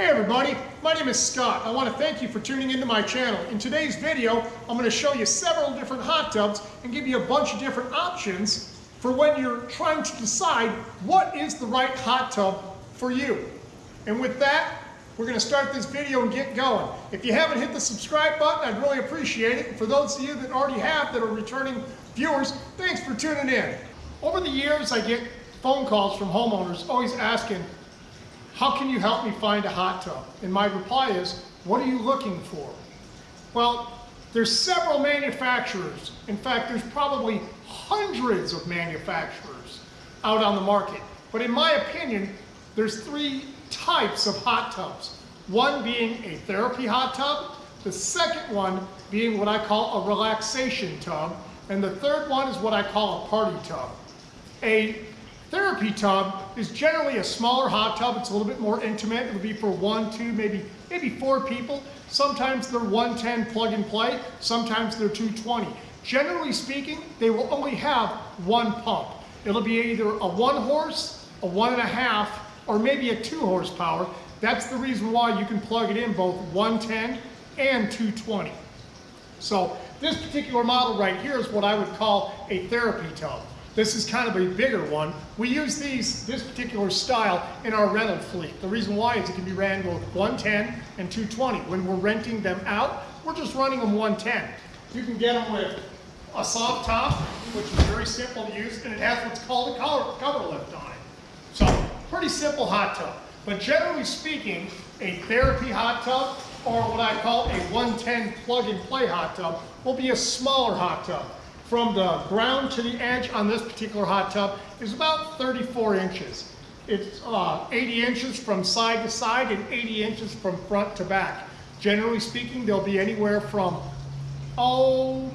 Hey everybody, my name is Scott. I want to thank you for tuning into my channel. In today's video, I'm going to show you several different hot tubs and give you a bunch of different options for when you're trying to decide what is the right hot tub for you. And with that, we're going to start this video and get going. If you haven't hit the subscribe button, I'd really appreciate it. And for those of you that already have, that are returning viewers, thanks for tuning in. Over the years, I get phone calls from homeowners always asking, how can you help me find a hot tub? And my reply is, what are you looking for? Well, there's several manufacturers. In fact, there's probably hundreds of manufacturers out on the market. But in my opinion, there's three types of hot tubs. One being a therapy hot tub, the second one being what I call a relaxation tub, and the third one is what I call a party tub. A therapy tub is generally a smaller hot tub. It's a little bit more intimate. It would be for 1, 2, maybe 4 people. Sometimes they're 110 plug and play. Sometimes they're 220. Generally speaking, they will only have one pump. It'll be either a 1 horse, a 1.5, or maybe a 2 horsepower. That's the reason why you can plug it in both 110 and 220. So this particular model right here is what I would call a therapy tub. This is kind of a bigger one. We use this particular style in our rental fleet. The reason why is it can be ran both 110 and 220. When we're renting them out, we're just running them 110. You can get them with a soft top, which is very simple to use, and it has what's called a cover lift on it. So, pretty simple hot tub. But generally speaking, a therapy hot tub, or what I call a 110 plug and play hot tub, will be a smaller hot tub. From the ground to the edge on this particular hot tub is about 34 inches. It's 80 inches from side to side and 80 inches from front to back. Generally speaking, they'll be anywhere from,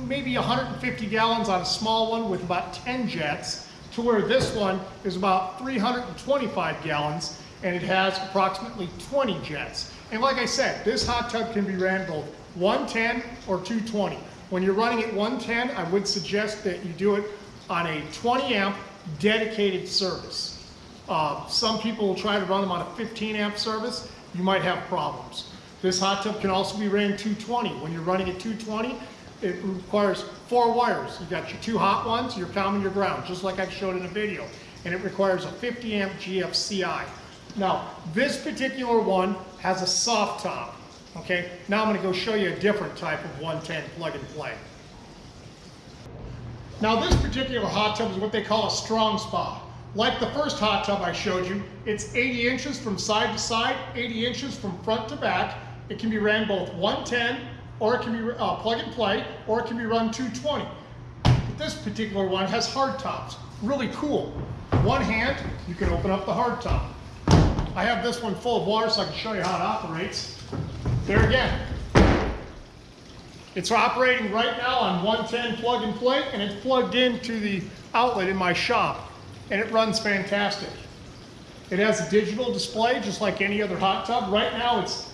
maybe 150 gallons on a small one with about 10 jets, to where this one is about 325 gallons and it has approximately 20 jets. And like I said, this hot tub can be ran both 110 or 220. When you're running at 110, I would suggest that you do it on a 20 amp dedicated service. Some people will try to run them on a 15 amp service. You might have problems. This hot tub can also be ran 220. When you're running at 220, it requires 4 wires. You've got your 2 hot ones, your common and your ground, just like I showed in the video. And it requires a 50 amp GFCI. Now, this particular one has a soft top. Okay, now I'm going to go show you a different type of 110 plug and play. Now this particular hot tub is what they call a strong spa. Like the first hot tub I showed you, it's 80 inches from side to side, 80 inches from front to back. It can be ran both 110, or it can be plug and play, or it can be run 220. But this particular one has hard tops. Really cool. One hand, you can open up the hard top. I have this one full of water so I can show you how it operates. There again, it's operating right now on 110 plug and play, and it's plugged into the outlet in my shop, and it runs fantastic. It has a digital display just like any other hot tub. Right now it's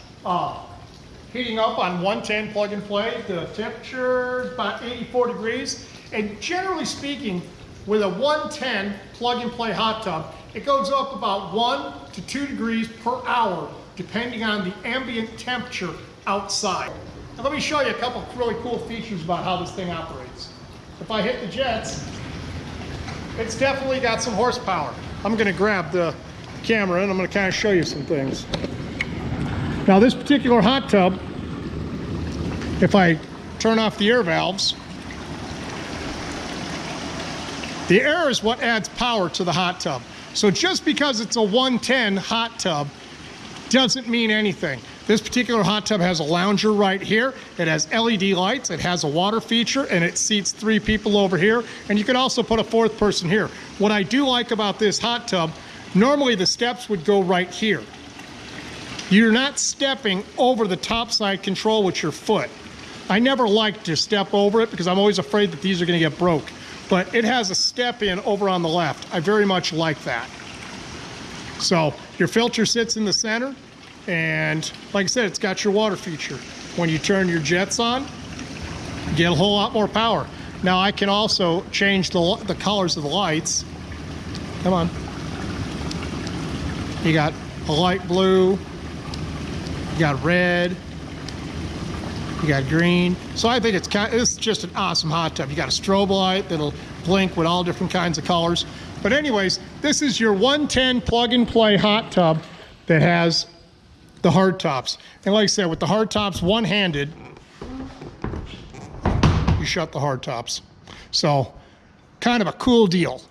heating up on 110 plug and play. The temperature is about 84 degrees, and generally speaking, with a 110 plug and play hot tub, it goes up about 1 to 2 degrees per hour depending on the ambient temperature outside. Now let me show you a couple of really cool features about how this thing operates. If I hit the jets, it's definitely got some horsepower. I'm going to grab the camera and I'm going to kind of show you some things. Now this particular hot tub, if I turn off the air valves, the air is what adds power to the hot tub. So just because it's a 110 hot tub doesn't mean anything. This particular hot tub has a lounger right here. It has LED lights. It has a water feature, and it seats 3 people over here. And you can also put a 4th person here. What I do like about this hot tub, normally the steps would go right here. You're not stepping over the top side control with your foot. I never like to step over it because I'm always afraid that these are going to get broke. But it has a step in over on the left. I very much like that. So your filter sits in the center, and like I said, it's got your water feature. When you turn your jets on, you get a whole lot more power. Now I can also change the colors of the lights. Come on. You got a light blue, You got red. You got green. So I think it's just an awesome hot tub. You got a strobe light that'll blink with all different kinds of colors. But anyways, this is your 110 plug and play hot tub that has the hard tops. And like I said, with the hard tops one-handed, you shut the hard tops. So kind of a cool deal.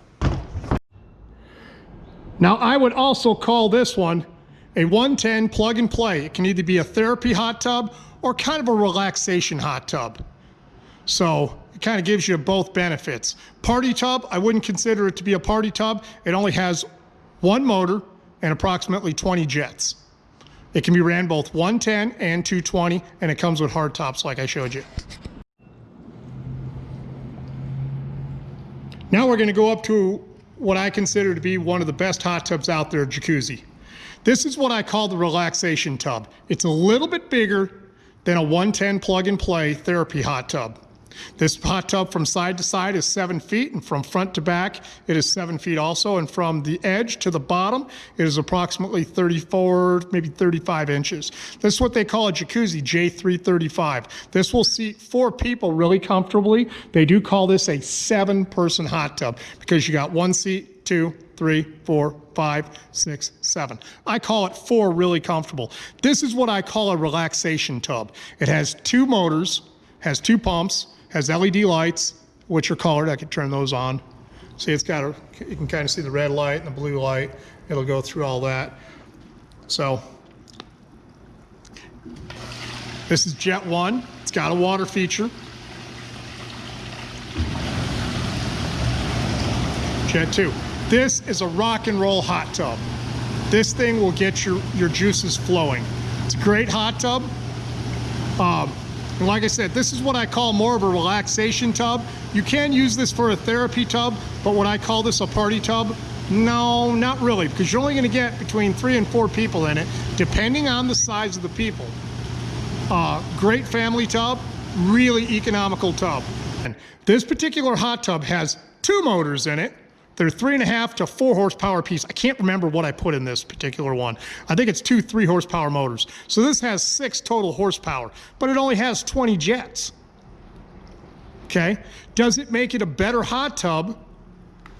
Now I would also call this one a 110 plug and play. It can either be a therapy hot tub or kind of a relaxation hot tub. So it kind of gives you both benefits. Party tub, I wouldn't consider it to be a party tub. It only has one motor and approximately 20 jets. It can be ran both 110 and 220, and it comes with hard tops like I showed you. Now we're gonna go up to what I consider to be one of the best hot tubs out there, jacuzzi. This is what I call the relaxation tub. It's a little bit bigger than a 110 plug and play therapy hot tub. This hot tub from side to side is 7 feet, and from front to back it is 7 feet also, and from the edge to the bottom it is approximately 34, maybe 35 inches. This is what they call a jacuzzi, J335. This will seat 4 people really comfortably. They do call this a 7-person hot tub because you got 1 seat, 2, 3, 4, 5, 6, 7. I call it 4 really comfortable. This is what I call a relaxation tub. It has 2 motors, has 2 pumps, has LED lights, which are colored. I can turn those on. See, you can kind of see the red light and the blue light. It'll go through all that. So this is Jet 1. It's got a water feature. Jet 2. This is a rock and roll hot tub. This thing will get your juices flowing. It's a great hot tub. And like I said, this is what I call more of a relaxation tub. You can use this for a therapy tub, but would I call this a party tub? No, not really, because you're only going to get between 3 and 4 people in it, depending on the size of the people. Great family tub, really economical tub. And this particular hot tub has 2 motors in it. They're 3.5 to 4 horsepower piece. I can't remember what I put in this particular one. I think it's 2 3 horsepower motors. So this has 6 total horsepower, but it only has 20 jets. Okay? Does it make it a better hot tub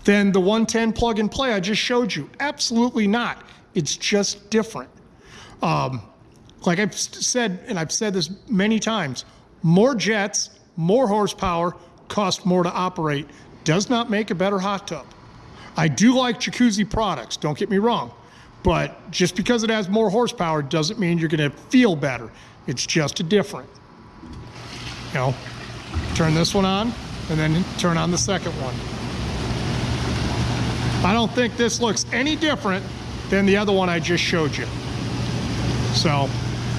than the 110 plug and play I just showed you? Absolutely not. It's just different. Like I've said, and I've said this many times, more jets, more horsepower, cost more to operate, does not make a better hot tub. I do like jacuzzi products, don't get me wrong, but just because it has more horsepower doesn't mean you're gonna feel better. It's just a different. You know, turn this one on and then turn on the second one. I don't think this looks any different than the other one I just showed you. So,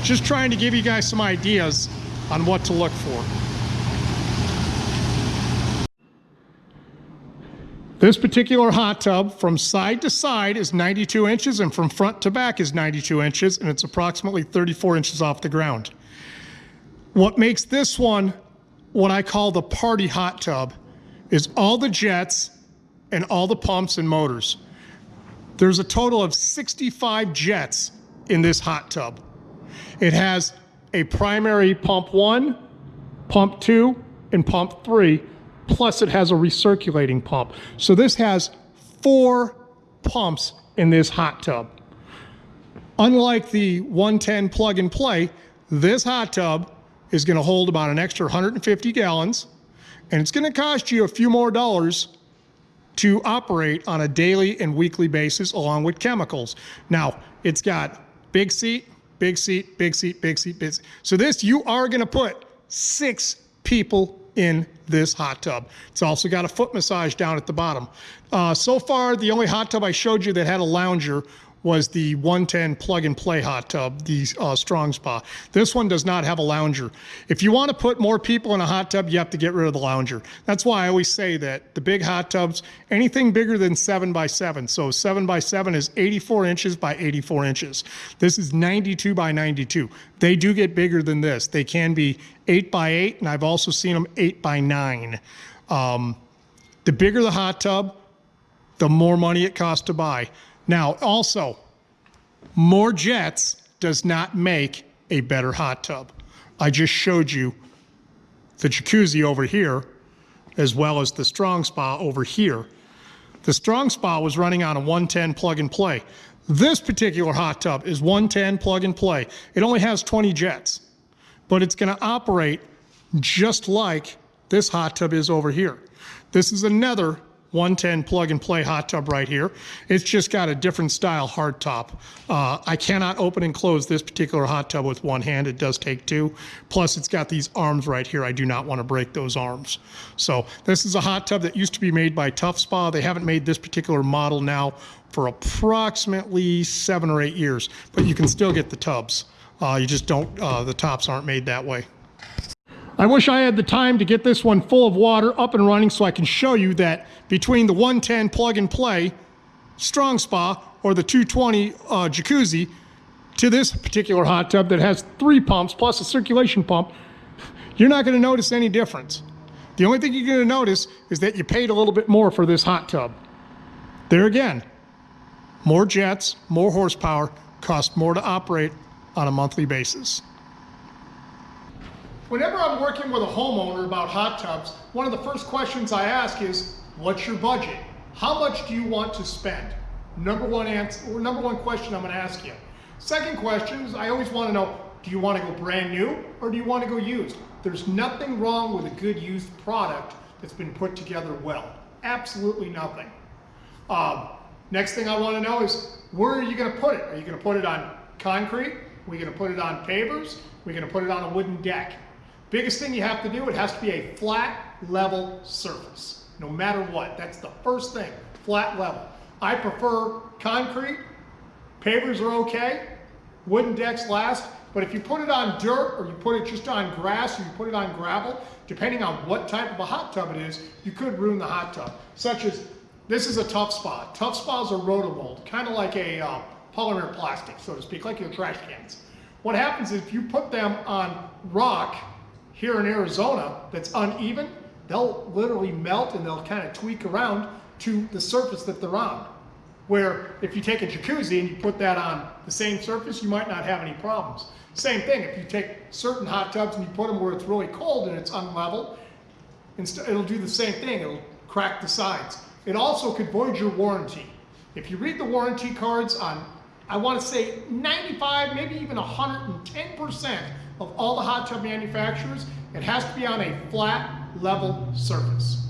just trying to give you guys some ideas on what to look for. This particular hot tub from side to side is 92 inches and from front to back is 92 inches, and it's approximately 34 inches off the ground. What makes this one what I call the party hot tub is all the jets and all the pumps and motors. There's a total of 65 jets in this hot tub. It has a primary pump 1, pump 2, and pump 3. Plus it has a recirculating pump. So this has 4 pumps in this hot tub. Unlike the 110 plug and play, this hot tub is gonna hold about an extra 150 gallons, and it's gonna cost you a few more dollars to operate on a daily and weekly basis along with chemicals. Now, it's got big seat, big seat, big seat, big seat, big seat. So this, you are gonna put 6 people in this hot tub. It's also got a foot massage down at the bottom. So far, the only hot tub I showed you that had a lounger was the 110 plug and play hot tub, the Strong Spa. This one does not have a lounger. If you want to put more people in a hot tub, you have to get rid of the lounger. That's why I always say that the big hot tubs, anything bigger than 7 by 7. So 7 by 7 is 84 inches by 84 inches. This is 92 by 92. They do get bigger than this. They can be 8 by 8, and I've also seen them 8 by 9. The bigger the hot tub, the more money it costs to buy. Now, also, more jets does not make a better hot tub. I just showed you the jacuzzi over here as well as the Strong Spa over here. The Strong Spa was running on a 110 plug and play. This particular hot tub is 110 plug and play. It only has 20 jets, but it's going to operate just like this hot tub is over here. This is another 110 plug and play hot tub right here. It's just got a different style hard top. I cannot open and close this particular hot tub with one hand. It does take two. Plus it's got these arms right here. I do not want to break those arms. So this is a hot tub that used to be made by Tough Spa. They haven't made this particular model now for approximately 7 or 8 years, but you can still get the tubs. You just don't, the tops aren't made that way. I wish I had the time to get this one full of water up and running so I can show you that between the 110 plug and play Strong Spa or the 220 jacuzzi to this particular hot tub that has 3 pumps plus a circulation pump, you're not going to notice any difference. The only thing you're going to notice is that you paid a little bit more for this hot tub. There again, more jets, more horsepower, cost more to operate on a monthly basis. Whenever I'm working with a homeowner about hot tubs, one of the first questions I ask is, what's your budget? How much do you want to spend? Number one question I'm going to ask you. Second question is, I always want to know, do you want to go brand new or do you want to go used? There's nothing wrong with a good used product that's been put together well. Absolutely nothing. Next thing I want to know is, where are you going to put it? Are you going to put it on concrete? Are we going to put it on pavers? Are we going to put it on a wooden deck? Biggest thing you have to do, it has to be a flat, level surface, no matter what. That's the first thing, flat level. I prefer concrete, pavers are okay, wooden decks last, but if you put it on dirt or you put it just on grass or you put it on gravel, depending on what type of a hot tub it is, you could ruin the hot tub. Such as, this is a Tough Spa. Tough Spas are rotomold, kind of like a polymer plastic, so to speak, like your trash cans. What happens is if you put them on rock, here in Arizona that's uneven, they'll literally melt and they'll kind of tweak around to the surface that they're on. Where if you take a jacuzzi and you put that on the same surface, you might not have any problems. Same thing, if you take certain hot tubs and you put them where it's really cold and it's unlevel, it'll do the same thing, it'll crack the sides. It also could void your warranty. If you read the warranty cards on, I want to say 95, maybe even 110% of all the hot tub manufacturers, it has to be on a flat, level surface.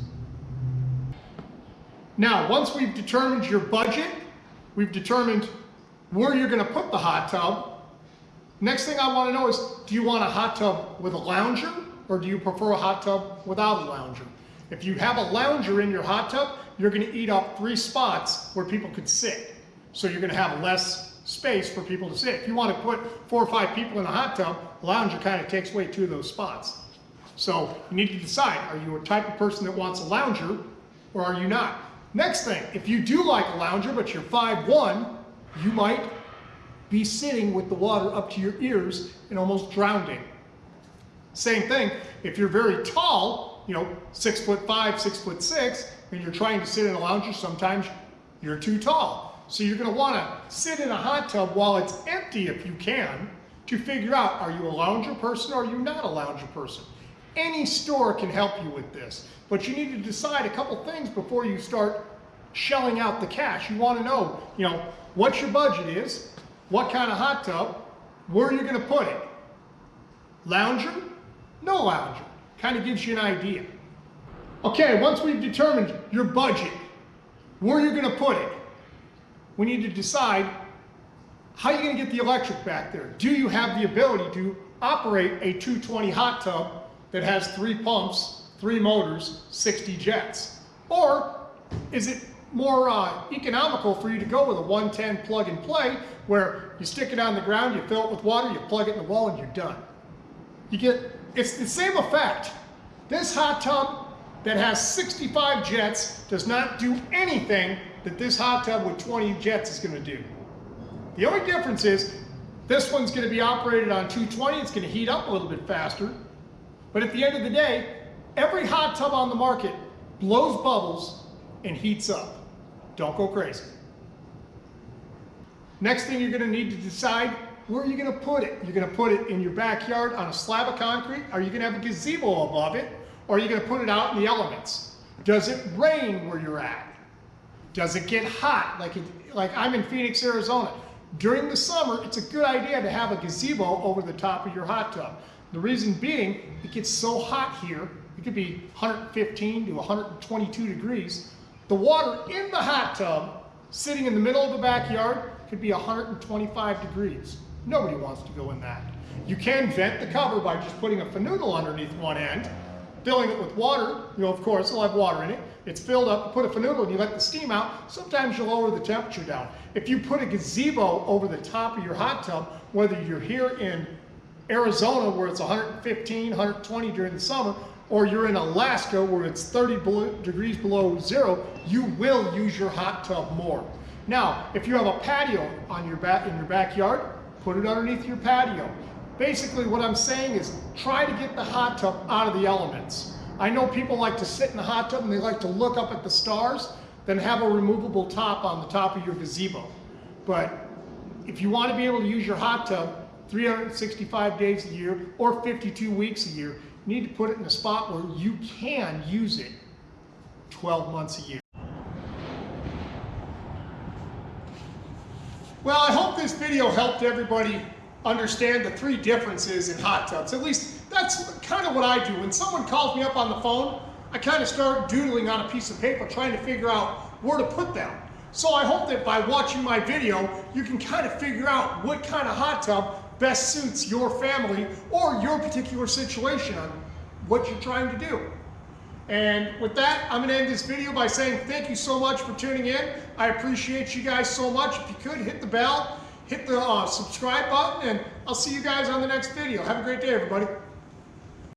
Now, once we've determined your budget, we've determined where you're going to put the hot tub, next thing I want to know is, do you want a hot tub with a lounger or do you prefer a hot tub without a lounger? If you have a lounger in your hot tub, you're going to eat up 3 spots where people could sit. So you're going to have less space for people to sit. If you want to put 4 or 5 people in a hot tub, a lounger kind of takes away 2 of those spots. So you need to decide, are you a type of person that wants a lounger or are you not? Next thing, if you do like a lounger but you're 5'1", you might be sitting with the water up to your ears and almost drowning. Same thing, if you're very tall, 6'5", 6'6", and you're trying to sit in a lounger, sometimes you're too tall. So you're going to want to sit in a hot tub while it's empty if you can to figure out, are you a lounger person or are you not a lounger person? Any store can help you with this, but you need to decide a couple things before you start shelling out the cash. You want to know, what your budget is, what kind of hot tub, where you're going to put it. Lounger? No lounger. Kind of gives you an idea. Okay, once we've determined your budget, where you're going to put it, we need to decide how you're going to get the electric back there. Do you have the ability to operate a 220 hot tub that has 3 pumps, 3 motors, 60 jets? Or is it more economical for you to go with a 110 plug and play where you stick it on the ground, you fill it with water, you plug it in the wall and you're done? It's the same effect. This hot tub that has 65 jets does not do anything that this hot tub with 20 jets is going to do. The only difference is this one's going to be operated on 220, it's going to heat up a little bit faster, but at the end of the day, every hot tub on the market blows bubbles and heats up. Don't go crazy. Next thing you're going to need to decide, where are you going to put it? You're going to put it in your backyard on a slab of concrete? Are you going to have a gazebo above it? Or are you going to put it out in the elements? Does it rain where you're at? Does it get hot? Like I'm in Phoenix, Arizona. During the summer, it's a good idea to have a gazebo over the top of your hot tub. The reason being, it gets so hot here, it could be 115 to 122 degrees. The water in the hot tub, sitting in the middle of the backyard, could be 125 degrees. Nobody wants to go in that. You can vent the cover by just putting a fanoodle underneath one end, filling it with water. Of course, it'll have water in it. It's filled up, you put a fanoodle and you let the steam out. Sometimes you lower the temperature down. If you put a gazebo over the top of your hot tub, whether you're here in Arizona where it's 115, 120 during the summer, or you're in Alaska where it's 30 degrees below zero, you will use your hot tub more. Now, if you have a patio in your backyard, put it underneath your patio. Basically what I'm saying is try to get the hot tub out of the elements. I know people like to sit in the hot tub and they like to look up at the stars, then have a removable top on the top of your gazebo. But if you want to be able to use your hot tub 365 days a year or 52 weeks a year, you need to put it in a spot where you can use it 12 months a year. Well, I hope this video helped everybody understand the three differences in hot tubs. At least that's kind of what I do. When someone calls me up on the phone, I kind of start doodling on a piece of paper trying to figure out where to put them. So I hope that by watching my video, you can kind of figure out what kind of hot tub best suits your family or your particular situation on what you're trying to do. And with that, I'm going to end this video by saying thank you so much for tuning in. I appreciate you guys so much. If you could, hit the bell, hit the subscribe button, and I'll see you guys on the next video. Have a great day, everybody.